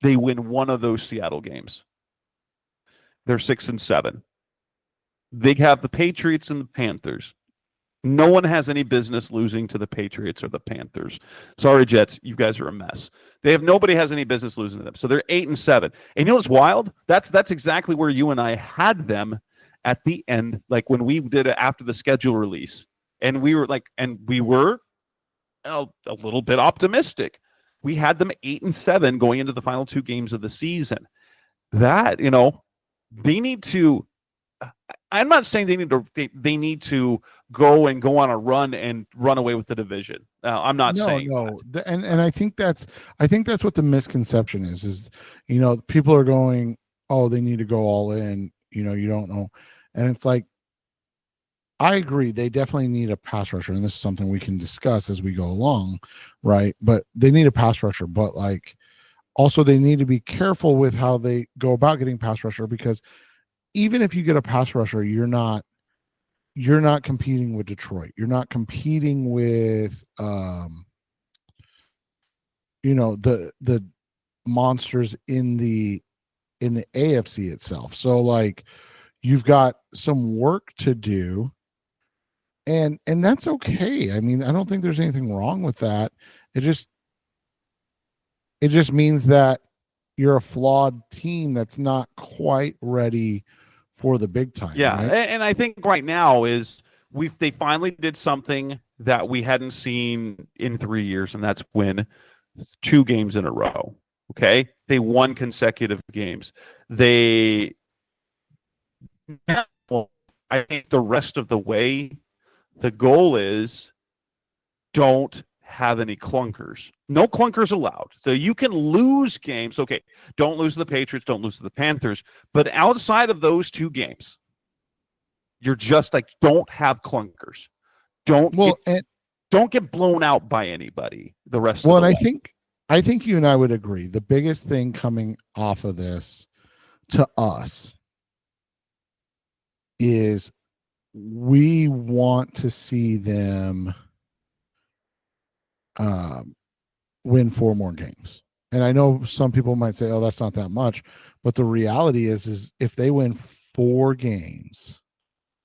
They win one of those Seattle games. They're 6-7. They have the Patriots and the Panthers. No one has any business losing to the Patriots or the Panthers. Sorry, Jets, you guys are a mess. Nobody has any business losing to them. So they're 8-7. And you know what's wild? That's exactly where you and I had them at the end, like when we did it after the schedule release. And we were a little bit optimistic. We had them 8-7 going into the final two games of the season. That, they need to. I'm not saying they need to go on a run and run away with the division. I'm not saying that. And I think that's what the misconception is people are going, oh, they need to go all in. You don't know, and it's like, I agree, they definitely need a pass rusher, and this is something we can discuss as we go along, right? But they need a pass rusher, but like also they need to be careful with how they go about getting pass rusher, because even if you get a pass rusher, you're not competing with Detroit. You're not competing with the monsters in the AFC itself. So like you've got some work to do, and that's okay. I mean, I don't think there's anything wrong with that. It just means that you're a flawed team that's not quite ready for the big time. Yeah, right? And I think right now is they finally did something that we hadn't seen in 3 years, and that's win 2 games in a row. Okay, they won consecutive games. I think the rest of the way, the goal is don't have any clunkers. No clunkers allowed. So you can lose games. Okay, don't lose to the Patriots, don't lose to the Panthers. But outside of those 2 games, you're just like, don't have clunkers. Don't get blown out by anybody the rest of the way. Well, I think you and I would agree. The biggest thing coming off of this to us is we want to see them win 4 more games. And I know some people might say, oh, that's not that much. But the reality is if they win 4 games,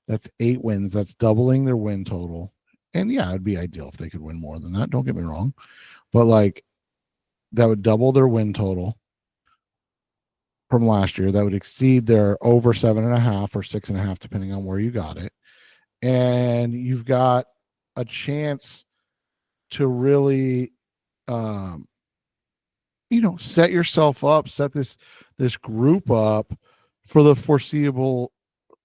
that's 8 wins. That's doubling their win total. And yeah, it'd be ideal if they could win more than that. Don't get me wrong. But like, that would double their win total from last year. That would exceed their over 7.5 or 6.5, depending on where you got it. And you've got a chance to really, set yourself up, set this group up for the foreseeable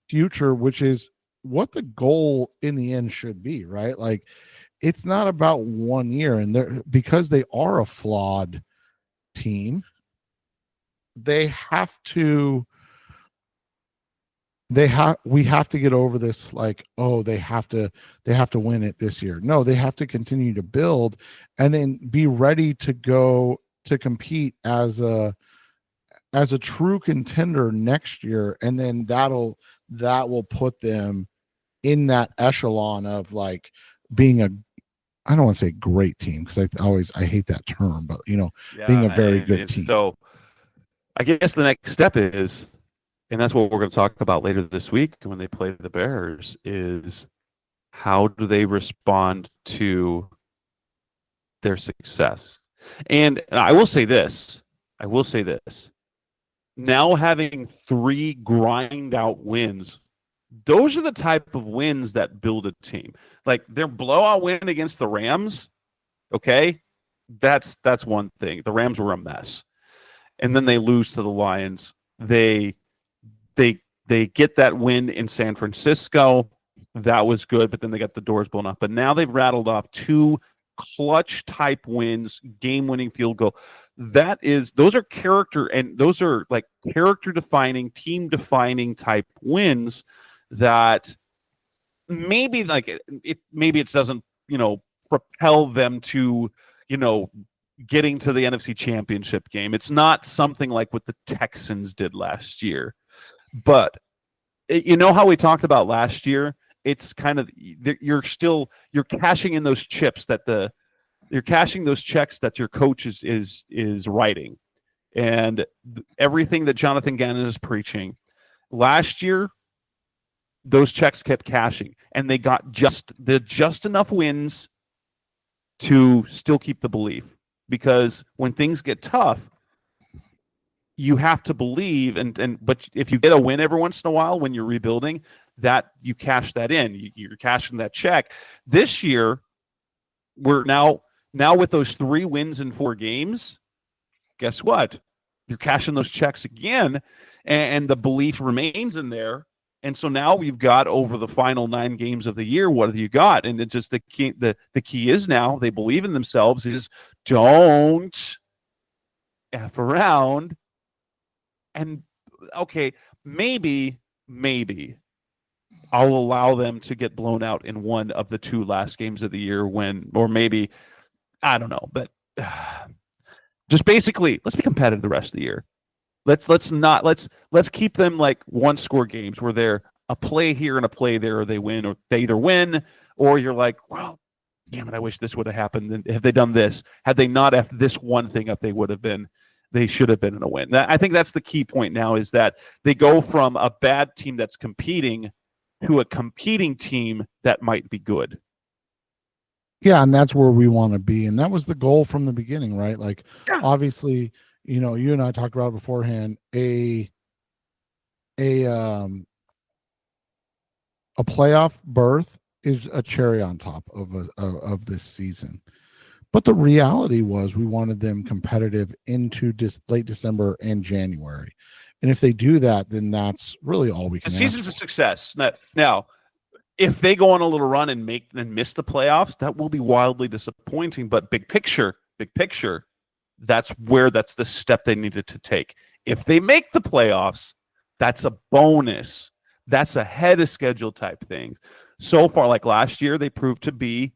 future, which is what the goal in the end should be, right? Like, it's not about 1 year, and because they are a flawed team, we have to get over this, like, oh, they have to win it this year. No, they have to continue to build and then be ready to go to compete as a true contender next year, and then that will put them in that echelon of like being I don't want to say great team, because I hate that term, but being a very good team. So I guess the next step is, and that's what we're going to talk about later this week when they play the Bears, is how do they respond to their success? And I will say this. Now having 3 grind out wins, those are the type of wins that build a team. Like their blowout win against the Rams, okay? That's one thing. The Rams were a mess. And then they lose to the Lions. They They get that win in San Francisco. That was good, but then they got the doors blown off. But now they've rattled off 2 clutch type wins, game-winning field goal. Those are character, and those are like character defining, team defining type wins that maybe like it doesn't, propel them to, getting to the NFC Championship game. It's not something like what the Texans did last year. But how we talked about last year, it's kind of you're cashing in those chips you're cashing those checks that your coach is writing, and everything that Jonathan Gannon is preaching. Last year, those checks kept cashing, and they got just enough wins to still keep the belief. Because when things get tough, you have to believe, but if you get a win every once in a while when you're rebuilding, that you cash that in. You're cashing that check. This year, we're now with those 3 wins in 4 games, guess what? You're cashing those checks again, and the belief remains in there. And so now we've got over the final 9 games of the year, what have you got? And it's just the key is now they believe in themselves is don't F around. And okay, maybe I'll allow them to get blown out in one of the 2 last games of the year or maybe, I don't know, but just basically let's be competitive the rest of the year. Let's keep them like 1-score games where they're a play here and a play there, or they win, or they either win, or you're like, well, damn it, I wish this would have happened. And have they done this? Had they not effed this one thing up, they should have been in a win. I think that's the key point now, is that they go from a bad team that's competing to a competing team that might be good. Yeah, and that's where we want to be. And that was the goal from the beginning, right? Like, obviously, you and I talked about it beforehand, a playoff berth is a cherry on top of this season. But the reality was we wanted them competitive into late December and January. And if they do that, then that's really all we can. The season's a success. Now, if they go on a little run and miss the playoffs, that will be wildly disappointing. But big picture, that's the step they needed to take. If they make the playoffs, that's a bonus. That's ahead of schedule type things. So far, like last year, they proved to be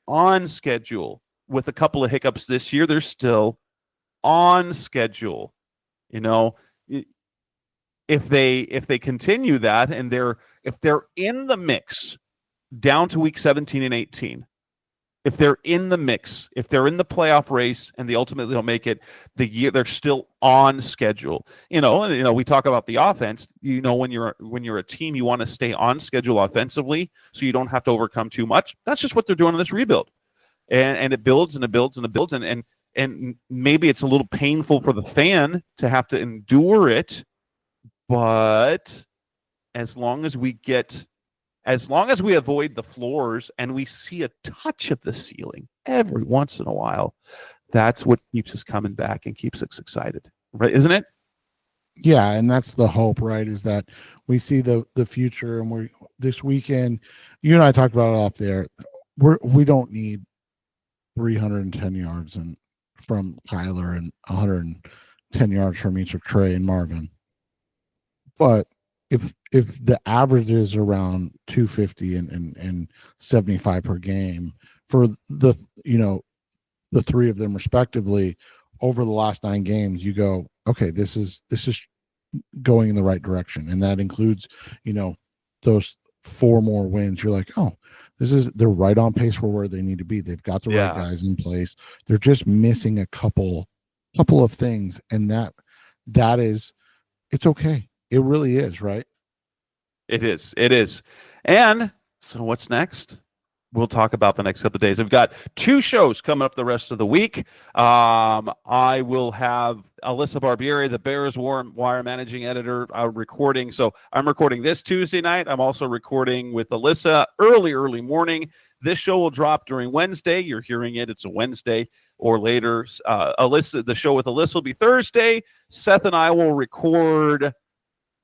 on schedule. With a couple of hiccups this year, they're still on schedule. If they continue that, and if they're in the mix down to week 17 and 18, if they're in the mix, if they're in the playoff race and they ultimately don't make it, they're still on schedule. And we talk about the offense. When you're a team, you want to stay on schedule offensively so you don't have to overcome too much. That's just what they're doing in this rebuild. And it builds and it builds and it builds, and maybe it's a little painful for the fan to have to endure it, but as long as we avoid the floors and we see a touch of the ceiling every once in a while, that's what keeps us coming back and keeps us excited, right? Isn't it? Yeah, and that's the hope, right? Is that we see the future, and this weekend, you and I talked about it off there. We don't need 310 yards from Kyler and 110 yards from each of Trey and Marvin. But if the average is around 250 and 75 per game for the 3 of them respectively over the last 9 games, you go, okay, this is going in the right direction. And that includes, those 4 more wins. You're like, oh, they're right on pace for where they need to be. They've got the right guys in place. They're just missing a couple of things. And that is, it's okay. It really is, right? It is. And so what's next? We'll talk about the next couple of days. We've got 2 shows coming up the rest of the week. I will have Alyssa Barbieri, the Bears Wire managing editor, recording. So I'm recording this Tuesday night. I'm also recording with Alyssa early morning. This show will drop during Wednesday. You're hearing it. It's a Wednesday or later. The show with Alyssa will be Thursday. Seth and I will record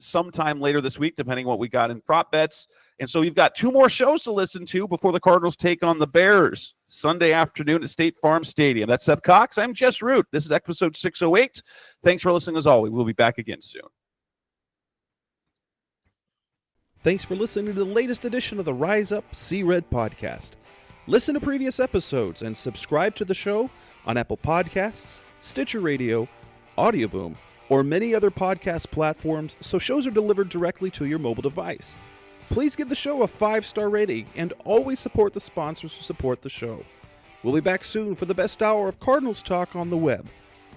sometime later this week, depending on what we got in prop bets. And so you've got 2 more shows to listen to before the Cardinals take on the Bears Sunday afternoon at State Farm Stadium. That's Seth Cox. I'm Jess Root. This is episode 608. Thanks for listening as always. We'll be back again soon. Thanks for listening to the latest edition of the Rise Up, See Red podcast. Listen to previous episodes and subscribe to the show on Apple Podcasts, Stitcher Radio, Audioboom, or many other podcast platforms so shows are delivered directly to your mobile device. Please give the show a 5-star rating and always support the sponsors who support the show. We'll be back soon for the best hour of Cardinals talk on the web.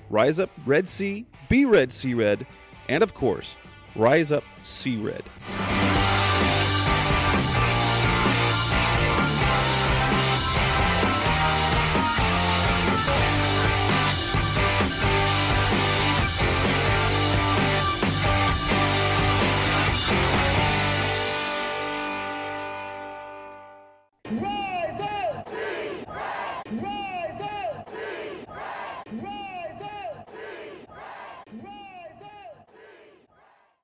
Rise up, Red Sea, be red, see red, and of course, Rise up, see red.